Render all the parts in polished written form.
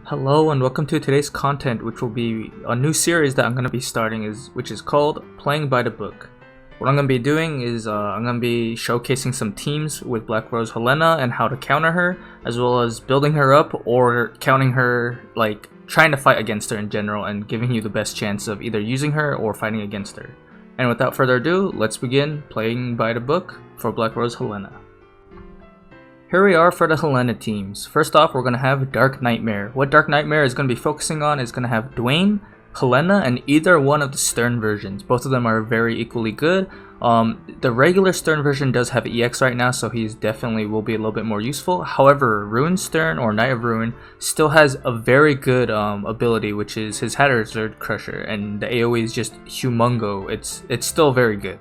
Hello and welcome to today's content, which will be a new series that I'm going to be starting, which is called Playing by the Book. What I'm going to be doing is I'm going to be showcasing some teams with Black Rose Helena and how to counter her, as well as building her up or counting her, like trying to fight against her in general and giving you the best chance of either using her or fighting against her. And without further ado, let's begin playing by the book for Black Rose Helena. Here we are for the Helena teams. First off, we're going to have Dark Nightmare. What Dark Nightmare is going to be focusing on is going to have Dwayne, Helena, and either one of the Stern versions. Both of them are very equally good. The regular Stern version does have EX right now, so he's definitely will be a little bit more useful. However, Ruin Stern or Knight of Ruin still has a very good ability, which is his Hazard Crusher, and the AoE is just humongo. It's still very good.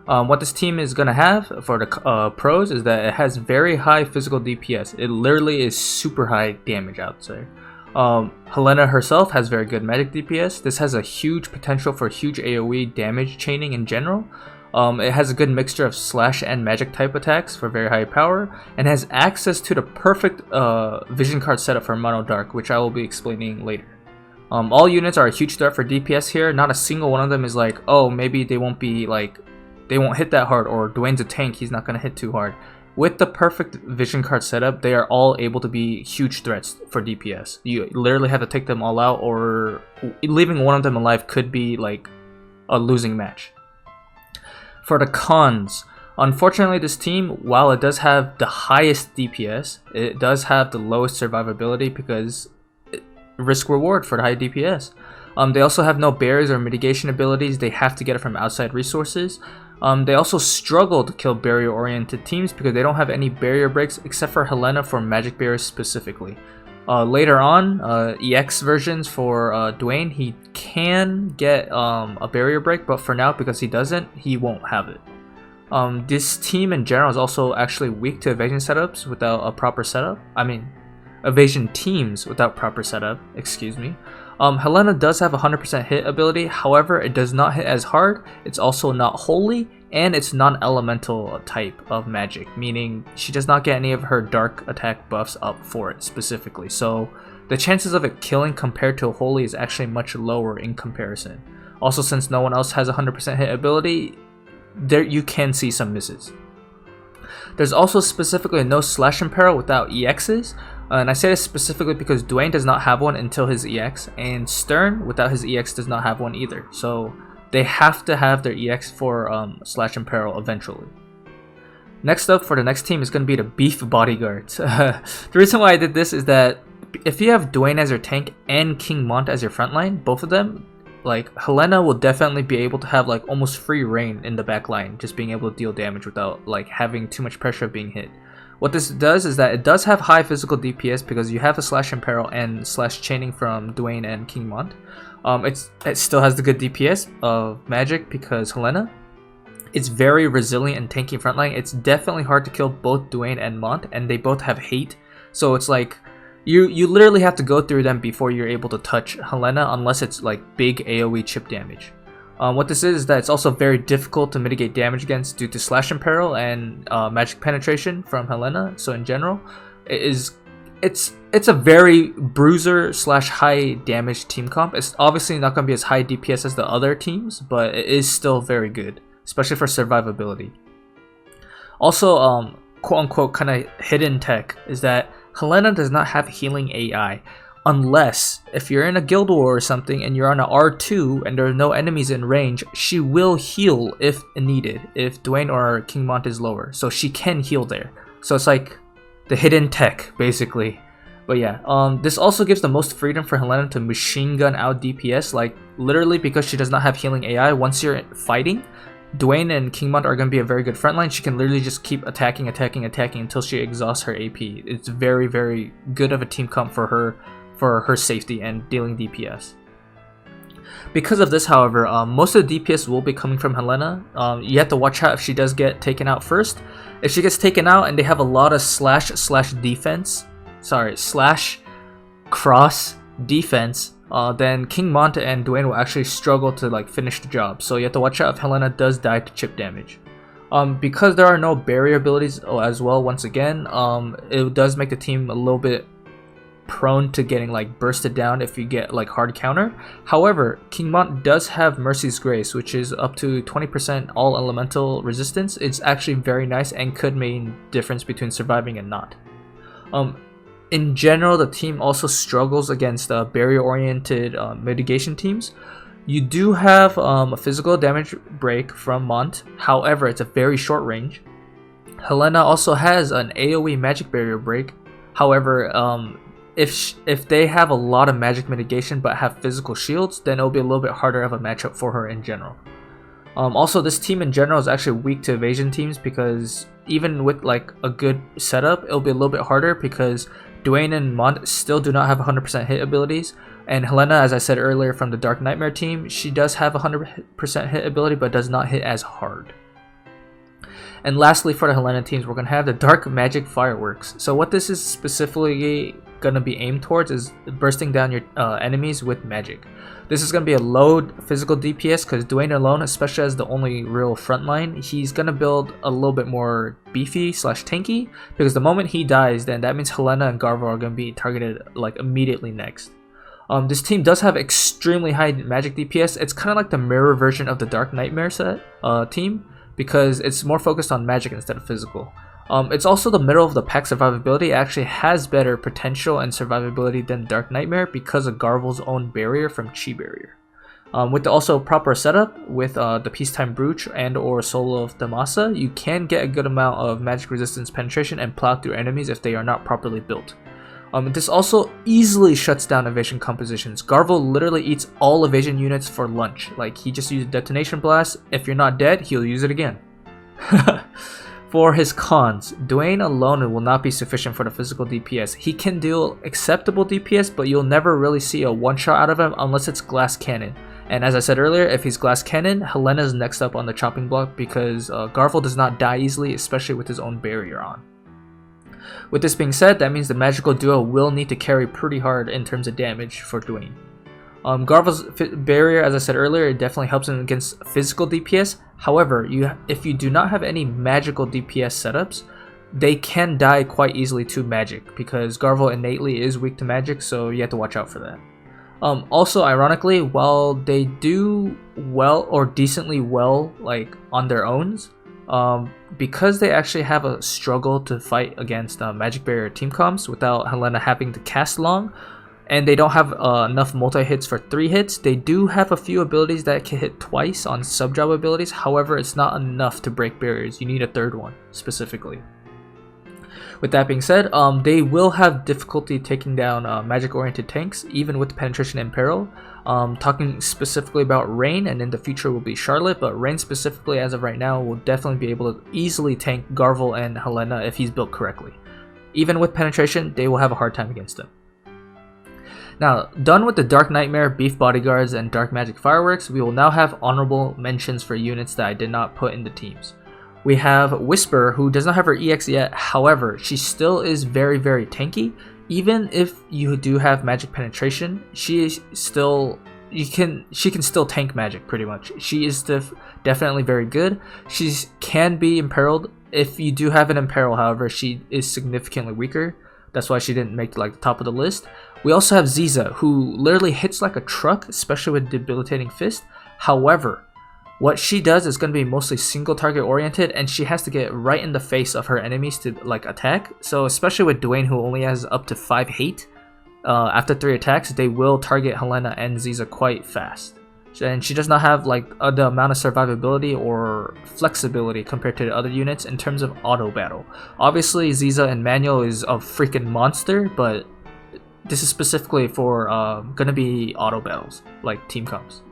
What this team is going to have for the pros is that it has very high physical DPS. It literally is super high damage out there. Helena herself has very good magic DPS. This has a huge potential for huge AoE damage chaining in general. It has a good mixture of slash and magic type attacks for very high power, and has access to the perfect vision card setup for Mono Dark, which I will be explaining later. All units are a huge threat for DPS here. Not a single one of them is like, oh, maybe they won't hit that hard, or Dwayne's a tank, he's not going to hit too hard. With the perfect vision card setup, they are all able to be huge threats for DPS. You literally have to take them all out, or leaving one of them alive could be like a losing match. For the cons, unfortunately this team, while it does have the highest DPS, it does have the lowest survivability because risk reward for the high DPS. They also have no barriers or mitigation abilities. They have to get it from outside resources. They also struggle to kill barrier-oriented teams because they don't have any barrier breaks except for Helena for magic barriers specifically. Later on, EX versions for Dwayne, he can get a barrier break, but for now, because he doesn't, he won't have it. This team in general is also actually weak to evasion setups without a proper setup. Evasion teams without proper setup, excuse me. Helena does have a 100% hit ability, however it does not hit as hard, it's also not holy, and it's non-elemental type of magic, meaning she does not get any of her dark attack buffs up for it specifically, so the chances of it killing compared to holy is actually much lower in comparison. Also, since no one else has a 100% hit ability, there you can see some misses. There's also specifically no slash imperil without EXs, and I say this specifically because Dwayne does not have one until his EX, and Stern without his EX does not have one either, so they have to have their EX for slash imperil eventually. Next up for the next team is going to be the Beef Bodyguards. The reason why I did this is that if you have Dwayne as your tank and King Mont as your frontline, both of them, like Helena will definitely be able to have like almost free reign in the back line, just being able to deal damage without like having too much pressure of being hit. What this does is that it does have high physical DPS because you have a slash imperil and slash chaining from Dwayne and King Mont. It still has the good DPS of magic because Helena. It's very resilient and tanky frontline. It's definitely hard to kill both Dwayne and Mont, and they both have hate, so it's like you literally have to go through them before you're able to touch Helena, unless it's like big AoE chip damage. What this is that it's also very difficult to mitigate damage against due to slash imperil and magic penetration from Helena. So in general, it's a very bruiser slash high damage team comp. It's obviously not going to be as high DPS as the other teams, but it is still very good, especially for survivability. Also, quote unquote kind of hidden tech is that Helena does not have healing AI. Unless, if you're in a guild war or something and you're on a R2 and there are no enemies in range, she will heal if needed, if Dwayne or King Mont is lower. So she can heal there. So it's like the hidden tech, basically. But yeah, this also gives the most freedom for Helena to machine gun out DPS, like literally because she does not have healing AI. Once you're fighting, Dwayne and King Mont are going to be a very good frontline. She can literally just keep attacking until she exhausts her AP. It's very, very good of a team comp for her safety and dealing DPS. Because of this, however, most of the DPS will be coming from Helena. You have to watch out if she does get taken out first. If she gets taken out and they have a lot of slash cross defense, then King Mont and Dwayne will actually struggle to like finish the job. So you have to watch out if Helena does die to chip damage. Because there are no barrier abilities as well, once again, it does make the team a little bit prone to getting like bursted down if you get like hard counter. However, King Mont does have Mercy's Grace, which is up to 20% all elemental resistance. It's actually very nice and could mean difference between surviving and not. In general, the team also struggles against barrier-oriented mitigation teams. You do have a physical damage break from Mont, however, it's a very short range. Helena also has an AoE magic barrier break, however, if they have a lot of magic mitigation but have physical shields, then it'll be a little bit harder of a matchup for her in general. Also, this team in general is actually weak to evasion teams because even with like a good setup, it'll be a little bit harder because Dwayne and Mont still do not have 100% hit abilities, and Helena, as I said earlier from the Dark Nightmare team, she does have 100% hit ability but does not hit as hard. And lastly, for the Helena teams, we're going to have the Dark Magic Fireworks. So what this is specifically going to be aimed towards is bursting down your enemies with magic. This is going to be a low physical DPS because Dwayne alone, especially as the only real frontline, he's going to build a little bit more beefy / tanky, because the moment he dies, then that means Helena and Garvel are going to be targeted like immediately next. This team does have extremely high magic DPS. It's kind of like the mirror version of the Dark Nightmare set team, because it's more focused on magic instead of physical. It's also the middle of the pack survivability. It actually has better potential and survivability than Dark Nightmare because of Garvel's own barrier from Chi Barrier. With the also proper setup with the Peacetime Brooch and or Soul of Damasa, you can get a good amount of magic resistance penetration and plow through enemies if they are not properly built. This also easily shuts down evasion compositions. Garvel literally eats all evasion units for lunch. Like, he just used Detonation Blast. If you're not dead, he'll use it again. For his cons, Dwayne alone will not be sufficient for the physical DPS. He can deal acceptable DPS, but you'll never really see a one-shot out of him unless it's Glass Cannon. And as I said earlier, if he's Glass Cannon, Helena's next up on the chopping block because Garvel does not die easily, especially with his own barrier on. With this being said, that means the magical duo will need to carry pretty hard in terms of damage for Dwayne. Garvel's barrier, as I said earlier, it definitely helps him against physical DPS. However, if you do not have any magical DPS setups, they can die quite easily to magic because Garvel innately is weak to magic, so you have to watch out for that. Also, ironically, while they do well or decently well like on their own, because they actually have a struggle to fight against magic barrier team comps without Helena having to cast long, and they don't have enough multi-hits for 3 hits, they do have a few abilities that can hit twice on sub-job abilities. However, it's not enough to break barriers. You need a third one, specifically. With that being said, they will have difficulty taking down magic-oriented tanks, even with Penetration and Imperil. Talking specifically about Rain, and in the future will be Charlotte, but Rain specifically, as of right now, will definitely be able to easily tank Garvel and Helena if he's built correctly. Even with Penetration, they will have a hard time against him. Now, done with the Dark Nightmare, Beef Bodyguards, and Dark Magic Fireworks, we will now have honorable mentions for units that I did not put in the teams. We have Whisper, who does not have her EX yet, however, she still is very, very tanky. Even if you do have magic penetration, she can still tank magic pretty much. She is definitely very good. She can be imperiled. If you do have an imperil, however, she is significantly weaker. That's why she didn't make like the top of the list. We also have Ziza, who literally hits like a truck, especially with Debilitating Fist. However, what she does is going to be mostly single target oriented, and she has to get right in the face of her enemies to like attack. So especially with Dwayne, who only has up to 5 hate, after 3 attacks, they will target Helena and Ziza quite fast. And she does not have like the amount of survivability or flexibility compared to the other units in terms of auto battle. Obviously, Ziza and Manuel is a freaking monster, but this is specifically for gonna be auto battles like team comps.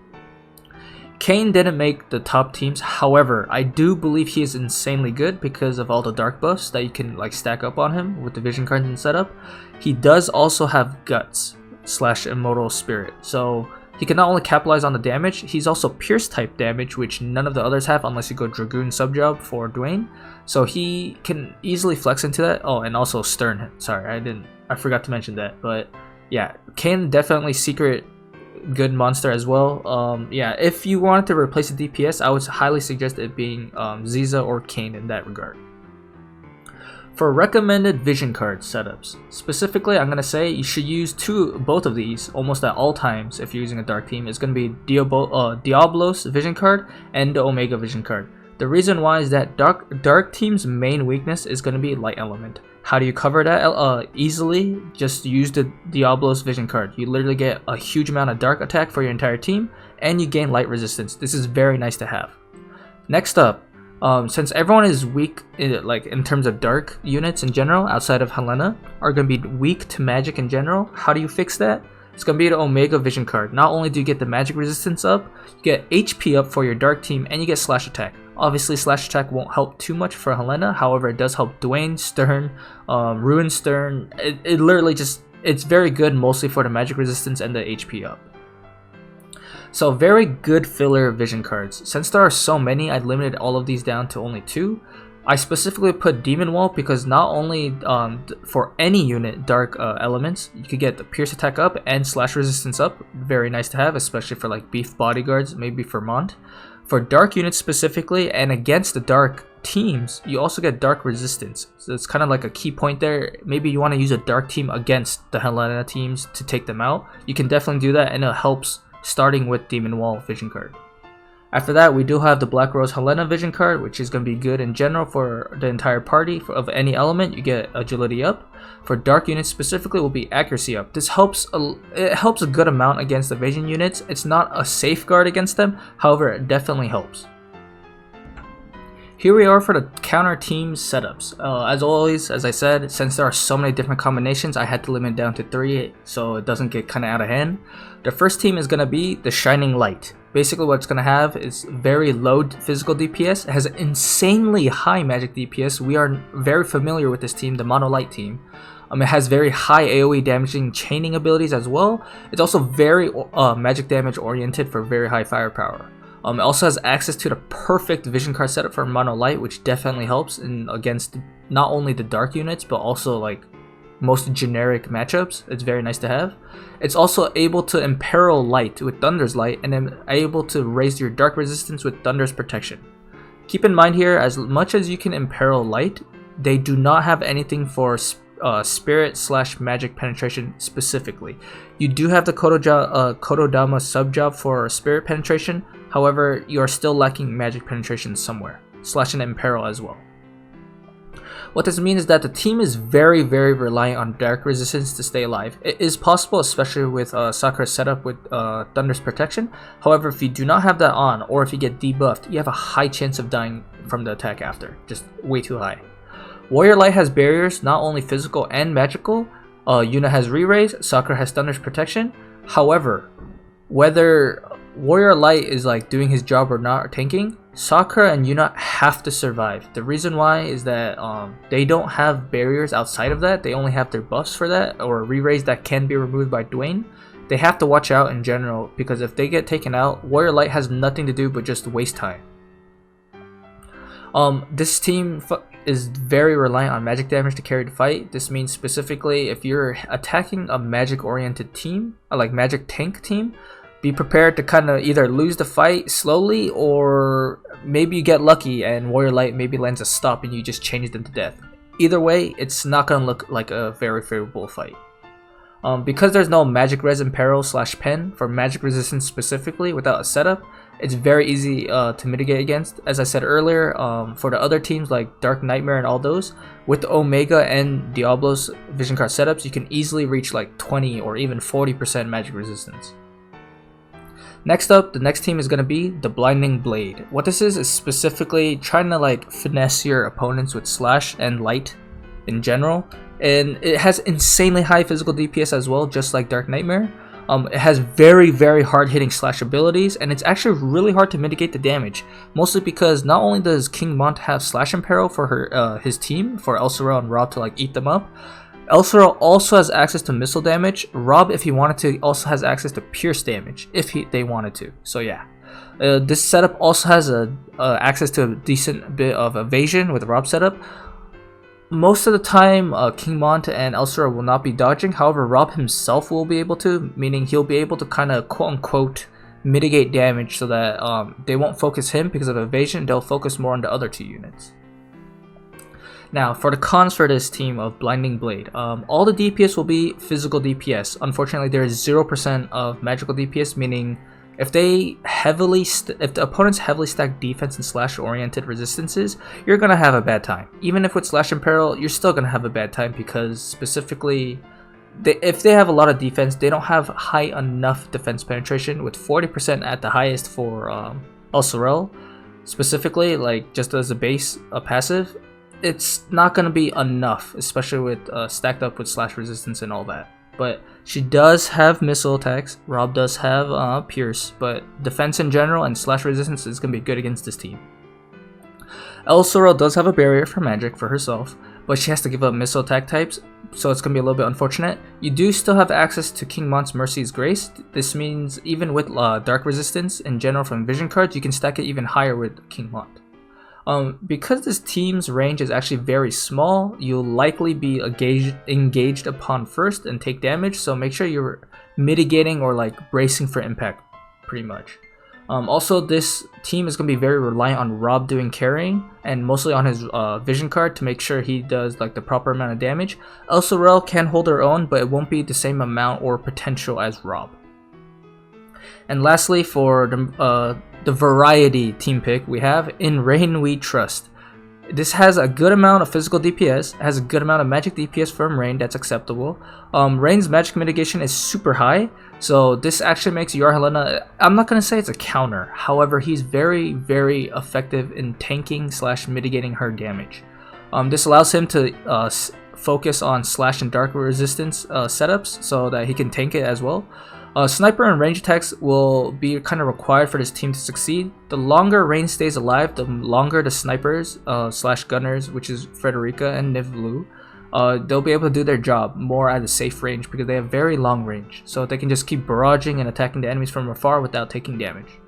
Kane didn't make the top teams, however, I do believe he is insanely good because of all the dark buffs that you can like stack up on him with the vision cards and setup. He does also have Guts / Immortal Spirit, so he can not only capitalize on the damage, he's also Pierce type damage, which none of the others have unless you go Dragoon subjob for Dwayne. So he can easily flex into that. Oh, and also Stern. Sorry, I forgot to mention that. But yeah, Kane definitely secret good monster as well. Yeah, if you wanted to replace the DPS, I would highly suggest it being Ziza or Kane in that regard. For recommended vision card setups, specifically I'm going to say you should use both of these almost at all times if you're using a dark team. It's going to be Diablos vision card and the Omega vision card. The reason why is that dark team's main weakness is going to be light element. How do you cover that easily? Just use the Diablos vision card. You literally get a huge amount of dark attack for your entire team and you gain light resistance. This is very nice to have. Next up, since everyone is weak in terms of dark units in general outside of Helena are going to be weak to magic in general, how do you fix that? It's going to be the Omega vision card. Not only do you get the magic resistance up, you get HP up for your dark team and you get slash attack. Obviously slash attack won't help too much for Helena, however it does help Dwayne, Stern, Ruin Stern. It literally it's very good mostly for the magic resistance and the HP up. So very good filler vision cards. Since there are so many, I limited all of these down to only 2. I specifically put Demon Wall because not only for any unit dark elements, you could get the pierce attack up and slash resistance up. Very nice to have, especially for like beef bodyguards, maybe for Mont. For dark units specifically and against the dark teams, you also get dark resistance. So it's kind of like a key point there. Maybe you want to use a dark team against the Helena teams to take them out. You can definitely do that and it helps, starting with Demon Wall vision card. After that, we do have the Black Rose Helena vision card, which is going to be good in general for the entire party. Of any element, you get agility up. For dark units specifically, will be accuracy up. This helps a good amount against evasion units. It's not a safeguard against them, however, it definitely helps. Here we are for the counter team setups. As always, as I said, since there are so many different combinations, I had to limit it down to 3 so it doesn't get kind of out of hand. The first team is going to be the Shining Light. Basically what it's going to have is very low physical DPS. It has insanely high magic DPS. We are very familiar with this team, the Mono Light team. It has very high AoE damaging chaining abilities as well. It's also very magic damage oriented for very high firepower. It also has access to the perfect vision card setup for Mono Light, which definitely helps against not only the dark units, but also like most generic matchups. It's very nice to have. It's also able to imperil light with Thunder's Light and then able to raise your dark resistance with Thunder's protection. Keep in mind here, as much as you can imperil light, they do not have anything for spirit / magic penetration specifically. You do have the Kododama sub-job for spirit penetration, however you are still lacking magic penetration somewhere, / an imperil as well. What this means is that the team is very reliant on dark resistance to stay alive. It is possible, especially with Sakura's setup with Thunder's protection. However, if you do not have that on, or if you get debuffed, you have a high chance of dying from the attack after. Just way too high. Warrior Light has barriers, not only physical and magical. Yuna has re-raise, Sakura has Thunder's protection. However, whether Warrior Light is like doing his job or not, or tanking, Sakura and Yuna have to survive. The reason why is that they don't have barriers outside of that. They only have their buffs for that, or re-raise that can be removed by Dwayne. They have to watch out in general, because if they get taken out, Warrior Light has nothing to do but just waste time. This team is very reliant on magic damage to carry the fight. This means specifically if you're attacking a magic oriented team, like magic tank team, be prepared to kind of either lose the fight slowly, or maybe you get lucky and Warrior Light maybe lands a stop and you just change them to death. Either way, it's not going to look like a very favorable fight. Because there's no magic res imperil / pen for magic resistance specifically without a setup, it's very easy to mitigate against. As I said earlier, for the other teams like Dark Nightmare and all those, with the Omega and Diablos vision card setups, you can easily reach like 20 or even 40% magic resistance. Next up, the next team is going to be the Blinding Blade. What this is specifically trying to like finesse your opponents with slash and light in general. And it has insanely high physical DPS as well, just like Dark Nightmare. It has very hard hitting slash abilities, and it's actually really hard to mitigate the damage. Mostly because not only does King Mont have slash imperil for his team, for Elsero and Rob to like eat them up, Elsero also has access to missile damage. Rob, if he wanted to, also has access to pierce damage if they wanted to. So yeah, this setup also has access to a decent bit of evasion with the Rob setup. Most of the time, King Mont and Elsero will not be dodging. However, Rob himself will be able to, meaning he'll be able to kind of quote-unquote mitigate damage so that they won't focus him because of evasion. They'll focus more on the other two units. Now, for the cons for this team of Blinding Blade, all the DPS will be physical DPS. Unfortunately, there is 0% of magical DPS, meaning if the opponents heavily stack defense and slash-oriented resistances, you're gonna have a bad time. Even if with Slash and Peril, you're still gonna have a bad time because specifically, if they have a lot of defense, they don't have high enough defense penetration, with 40% at the highest for El Sorel, specifically, like just as a base, a passive. It's not going to be enough, especially with stacked up with slash resistance and all that. But she does have missile attacks. Rob does have pierce, but defense in general and slash resistance is going to be good against this team. El Sorel does have a barrier for magic for herself, but she has to give up missile attack types, so it's going to be a little bit unfortunate. You do still have access to King Mont's Mercy's Grace. This means even with dark resistance in general from vision cards, you can stack it even higher with King Mont. Because this team's range is actually very small, you'll likely be engaged upon first and take damage, so make sure you're mitigating or like bracing for impact, pretty much. Also, this team is going to be very reliant on Rob doing carrying and mostly on his vision card to make sure he does like the proper amount of damage. El Sorel can hold her own, but it won't be the same amount or potential as Rob. And lastly, for the variety team pick, we have In Rain We Trust. This has a good amount of physical DPS, has a good amount of magic DPS from Rain, that's acceptable. Rain's magic mitigation is super high, so this actually makes your Helena, I'm not going to say it's a counter, however he's very, very effective in tanking / mitigating her damage. This allows him to focus on slash and dark resistance setups so that he can tank it as well. Sniper and range attacks will be kind of required for this team to succeed. The longer Rain stays alive, the longer the snipers / gunners, which is Frederica and Nivlu, they'll be able to do their job more at a safe range because they have very long range, so they can just keep barraging and attacking the enemies from afar without taking damage.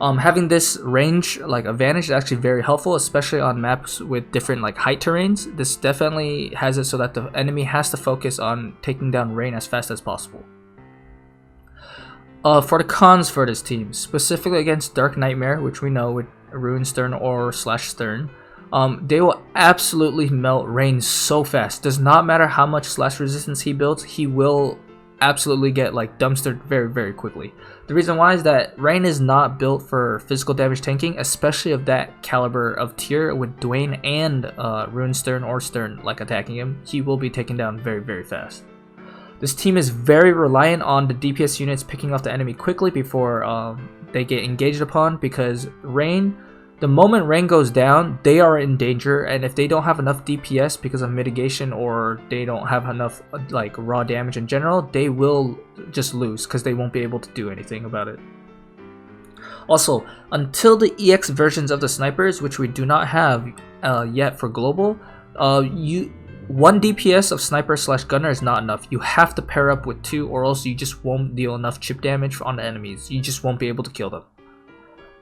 Having this range like advantage is actually very helpful, especially on maps with different like height terrains. This definitely has it so that the enemy has to focus on taking down Rain as fast as possible. For the cons for this team, specifically against Dark Nightmare, which we know with Ruin Stern or slash Stern, they will absolutely melt Rain so fast. Does not matter how much slash resistance he builds, he will absolutely get like dumpstered very, very quickly. The reason why is that Rain is not built for physical damage tanking, especially of that caliber of tier with Dwayne and Ruin Stern or Stern like attacking him. He will be taken down very, very fast. This team is very reliant on the DPS units picking off the enemy quickly before they get engaged upon, because Rain, the moment Rain goes down, they are in danger, and if they don't have enough DPS because of mitigation or they don't have enough like raw damage in general, they will just lose because they won't be able to do anything about it. Also, until the EX versions of the snipers, which we do not have yet for global, 1 DPS of sniper / gunner is not enough. You have to pair up with 2, or else you just won't deal enough chip damage on the enemies. You just won't be able to kill them.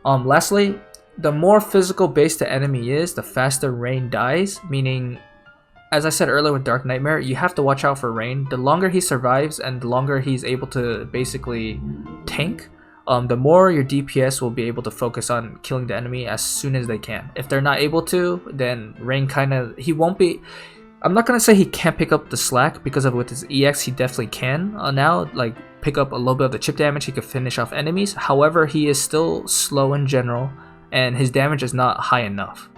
Lastly, the more physical based the enemy is, the faster Rain dies, meaning, as I said earlier with Dark Nightmare, you have to watch out for Rain. The longer he survives and the longer he's able to basically tank, the more your DPS will be able to focus on killing the enemy as soon as they can. If they're not able to, then Rain he won't be... I'm not going to say he can't pick up the slack, because with his EX he definitely can now, like pick up a little bit of the chip damage, he could finish off enemies. However, he is still slow in general, and his damage is not high enough.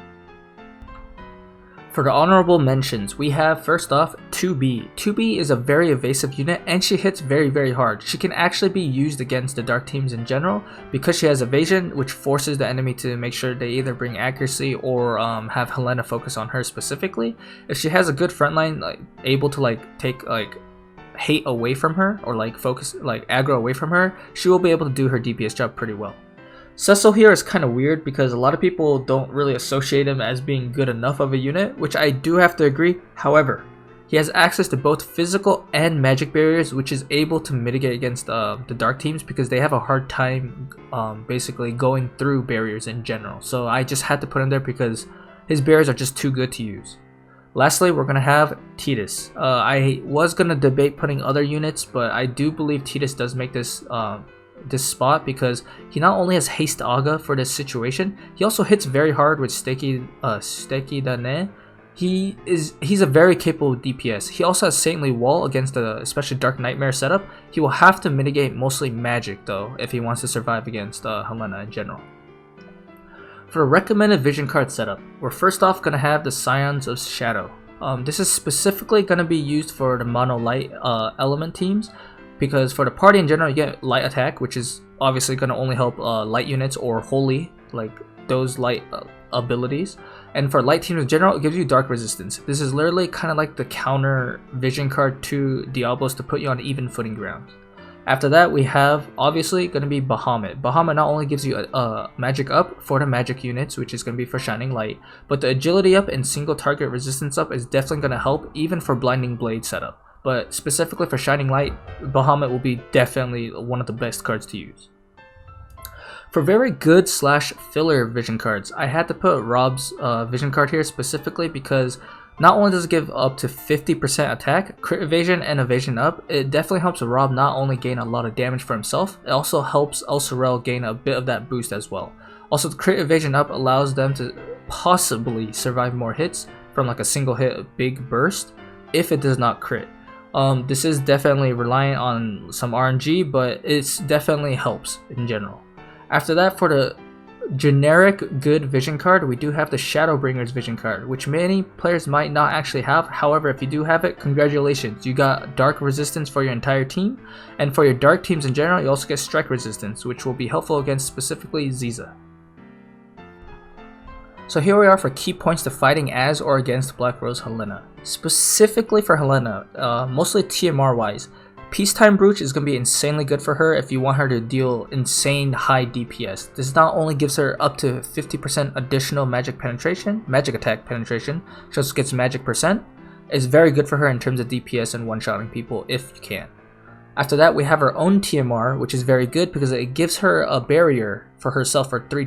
For the honorable mentions, we have first off 2B. 2B is a very evasive unit and she hits very, very hard. She can actually be used against the dark teams in general because she has evasion, which forces the enemy to make sure they either bring accuracy or have Helena focus on her specifically. If she has a good frontline, like able to like take like hate away from her or like focus like aggro away from her, she will be able to do her DPS job pretty well. Cecil here is kind of weird because a lot of people don't really associate him as being good enough of a unit, which I do have to agree. However, he has access to both physical and magic barriers, which is able to mitigate against the dark teams because they have a hard time basically going through barriers in general. So I just had to put him there because his barriers are just too good to use. Lastly, we're going to have Titus. I was going to debate putting other units, but I do believe Titus does make this spot because he not only has haste Aga for this situation, he also hits very hard with Steki Dane, He's a very capable DPS. He also has Saintly Wall against the especially Dark Nightmare setup. He will have to mitigate mostly magic though if he wants to survive against Helena in general. For a recommended vision card setup, we're first off going to have the Scions of Shadow. This is specifically going to be used for the mono light element teams, because for the party in general you get light attack, which is obviously going to only help light units or holy, like those light abilities. And for light teams in general, it gives you dark resistance. This is literally kind of like the counter vision card to Diablos to put you on even footing grounds. After that, we have obviously going to be Bahamut. Bahamut not only gives you a magic up for the magic units, which is going to be for Shining Light, but the agility up and single target resistance up is definitely going to help even for Blinding Blade setup. But specifically for Shining Light, Bahamut will be definitely one of the best cards to use. For very good slash filler vision cards, I had to put Rob's vision card here specifically because not only does it give up to 50% attack, crit evasion, and evasion up, it definitely helps Rob not only gain a lot of damage for himself, it also helps El Sorel gain a bit of that boost as well. Also, the crit evasion up allows them to possibly survive more hits from like a single hit big burst if it does not crit. This is definitely reliant on some RNG, but it definitely helps in general. After that, for the generic good vision card, we do have the Shadowbringer's vision card, which many players might not actually have. However, if you do have it, congratulations, you got dark resistance for your entire team, and for your dark teams in general, you also get strike resistance, which will be helpful against specifically Ziza. So here we are for key points to fighting as or against Black Rose Helena. Specifically for Helena, mostly TMR wise, Peacetime Brooch is going to be insanely good for her if you want her to deal insane high DPS. This not only gives her up to 50% additional magic attack penetration, she also gets magic percent. It's very good for her in terms of DPS and one-shotting people if you can. After that, we have her own TMR, which is very good because it gives her a barrier for herself for 3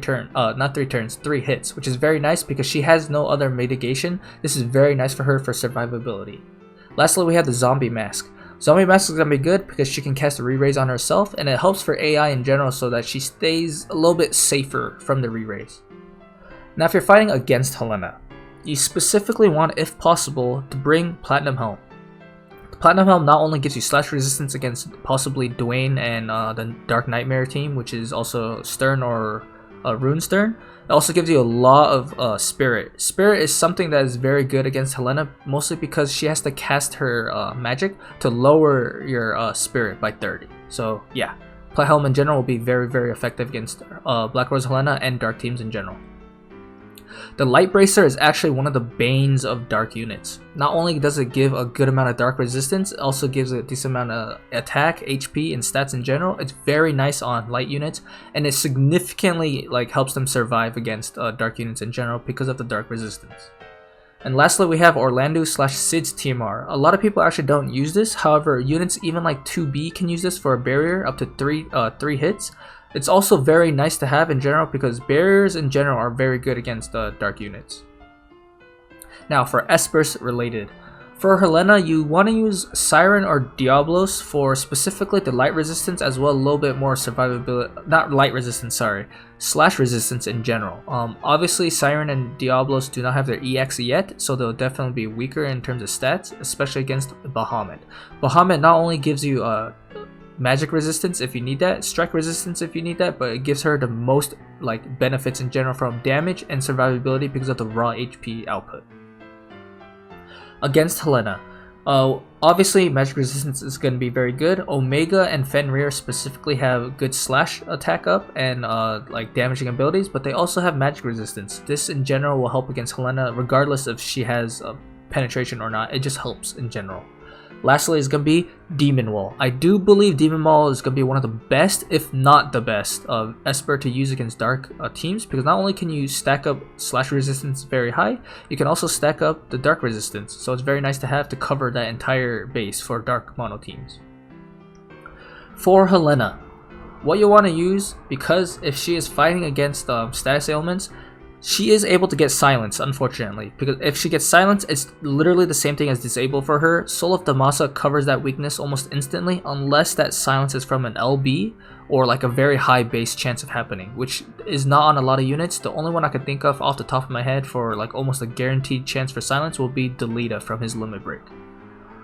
hits, which is very nice because she has no other mitigation. This is very nice for her for survivability. Lastly, we have the Zombie Mask. Zombie Mask is going to be good because she can cast a re-raise on herself, and it helps for AI in general so that she stays a little bit safer from the re-raise. Now if you're fighting against Helena, you specifically want, if possible, to bring Platinum Helm. The Platinum Helm not only gives you slash resistance against possibly Dwayne and the Dark Nightmare team, which is also Stern or Rune Stern, it also gives you a lot of Spirit. Spirit is something that is very good against Helena, mostly because she has to cast her magic to lower your Spirit by 30. So yeah, Plat Helm in general will be very, very effective against Black Rose Helena and Dark teams in general. The Light Bracer is actually one of the banes of Dark units. Not only does it give a good amount of Dark resistance, it also gives a decent amount of attack, HP, and stats in general. It's very nice on Light units, and it significantly helps them survive against Dark units in general because of the Dark resistance. And lastly, we have Orlando/Sid's TMR. A lot of people actually don't use this, however, units even like 2B can use this for a barrier up to 3 hits. It's also very nice to have in general because barriers in general are very good against dark units. Now for Espers related. For Helena, you want to use Siren or Diablos for specifically the light resistance, as well a little bit more survivability, not light resistance, sorry, slash resistance in general. Obviously Siren and Diablos do not have their EX yet, so they'll definitely be weaker in terms of stats, especially against Bahamut. Bahamut not only gives you magic resistance if you need that, strike resistance if you need that, but it gives her the most benefits in general from damage and survivability because of the raw HP output. Against Helena, obviously magic resistance is going to be very good. Omega and Fenrir specifically have good slash attack up and damaging abilities, but they also have magic resistance. This in general will help against Helena regardless if she has penetration or not. It just helps in general. Lastly is going to be Demon Wall. I do believe Demon Wall is going to be one of the best, if not the best, of Esper to use against dark teams, because not only can you stack up slash resistance very high, you can also stack up the dark resistance, so it's very nice to have to cover that entire base for dark mono teams. For Helena, what you want to use, because if she is fighting against status ailments, She is able to get silence, unfortunately, because if she gets silence, it's literally the same thing as disable for her. Soul of Damasa covers that weakness almost instantly, unless that silence is from an LB or like a very high base chance of happening, which is not on a lot of units. The only one I can think of off the top of my head for like almost a guaranteed chance for silence will be Delita from his limit break.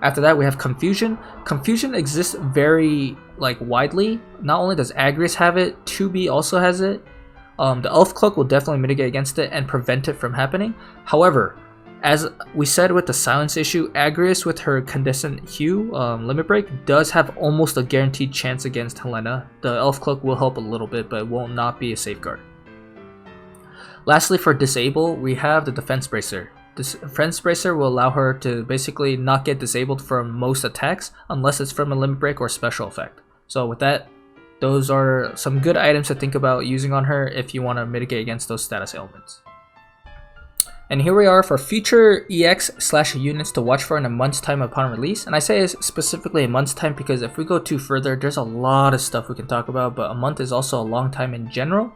After that, we have Confusion. Confusion exists very like widely. Not only does Agrius have it, 2B also has it. The Elf Cloak will definitely mitigate against it and prevent it from happening. However, as we said with the silence issue, Agrius with her Condescent Hue limit break does have almost a guaranteed chance against Helena. The Elf Cloak will help a little bit, but it will not be a safeguard. Lastly, for Disable, we have the Defense Bracer. This Defense Bracer will allow her to basically not get disabled from most attacks unless it's from a limit break or special effect. So with that, those are some good items to think about using on her if you want to mitigate against those status ailments. And here we are for future EX/units to watch for in a month's time upon release. And I say specifically a month's time because if we go too further, there's a lot of stuff we can talk about, but a month is also a long time in general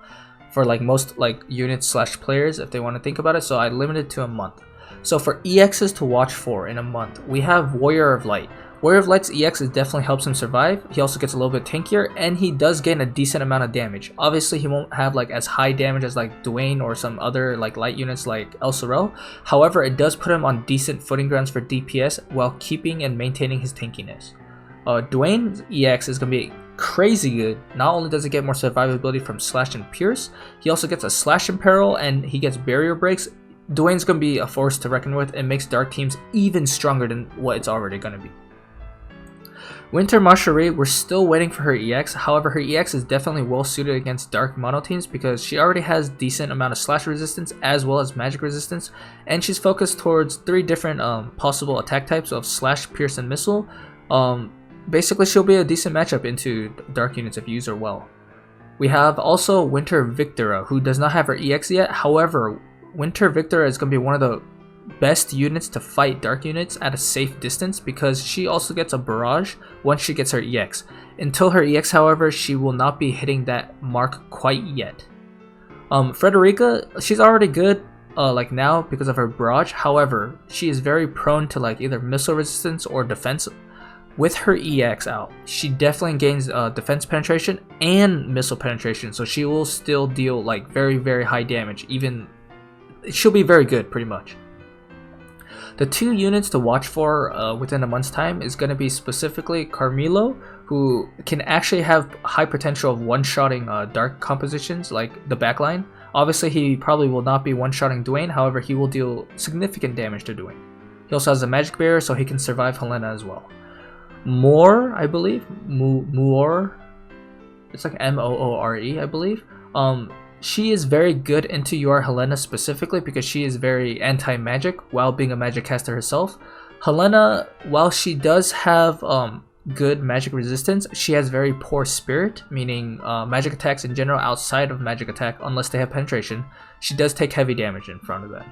for like most like units/players if they want to think about it. So I limited to a month. So for EXs to watch for in a month, we have Warrior of Light. Warrior of Light's EX definitely helps him survive. He also gets a little bit tankier, and he does gain a decent amount of damage. Obviously, he won't have like as high damage as like Dwayne or some other like light units like El Sorel. However, it does put him on decent footing grounds for DPS while keeping and maintaining his tankiness. Dwayne's EX is going to be crazy good. Not only does it get more survivability from Slash and Pierce, he also gets a Slash Imperil and he gets barrier breaks. Dwayne's going to be a force to reckon with and makes Dark teams even stronger than what it's already going to be. Winter Marcherie, we're still waiting for her EX. However, her EX is definitely well suited against Dark mono teams because she already has decent amount of slash resistance as well as magic resistance, and she's focused towards 3 different possible attack types of Slash, Pierce, and Missile. Basically, she'll be a decent matchup into Dark units if you use her well. We have also Winter Victora, who does not have her EX yet. However, Winter Victora is going to be one of the best units to fight Dark units at a safe distance because she also gets a barrage once she gets her EX. Until her EX, however, she will not be hitting that mark quite yet. Frederica, she's already good like now because of her barrage. However, she is very prone to like either missile resistance or defense. With her EX out, she definitely gains defense penetration and missile penetration, so she will still deal like very high damage. Even she'll be very good pretty much. The 2 units to watch for within a month's time is going to be specifically Carmelo, who can actually have high potential of one-shotting Dark compositions like the backline. Obviously, he probably will not be one-shotting Dwayne, however, he will deal significant damage to Dwayne. He also has a magic barrier, so he can survive Helena as well. Moore, I believe, Moore, it's like M-O-O-R-E, I believe. She is very good into your Helena specifically because she is very anti-magic while being a magic caster herself. Helena, while she does have good magic resistance, she has very poor spirit, meaning magic attacks in general outside of magic attack, unless they have penetration, she does take heavy damage in front of that.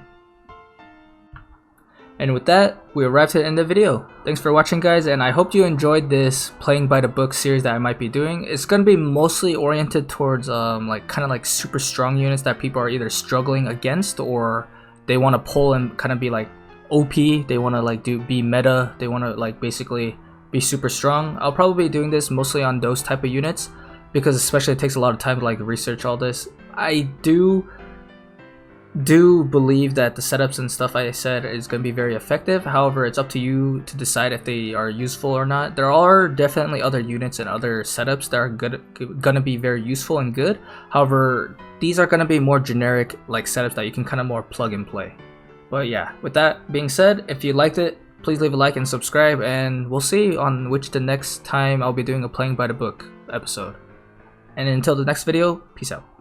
And with that, we arrived at the end of the video. Thanks for watching, guys, and I hope you enjoyed this playing by the book series that I might be doing. It's going to be mostly oriented towards like kind of like super strong units that people are either struggling against or they want to pull and kind of be like OP. They want to like be meta. They want to like basically be super strong. I'll probably be doing this mostly on those type of units because especially it takes a lot of time to like research all this. I do believe that the setups and stuff I said is going to be very effective. However, it's up to you to decide if they are useful or not. There are definitely other units and other setups that are going to be very useful and good. However, these are going to be more generic like setups that you can kind of more plug and play. But yeah, with that being said, if you liked it, please leave a like and subscribe, and we'll see on which the next time I'll be doing a playing by the book episode. And until the next video, peace out.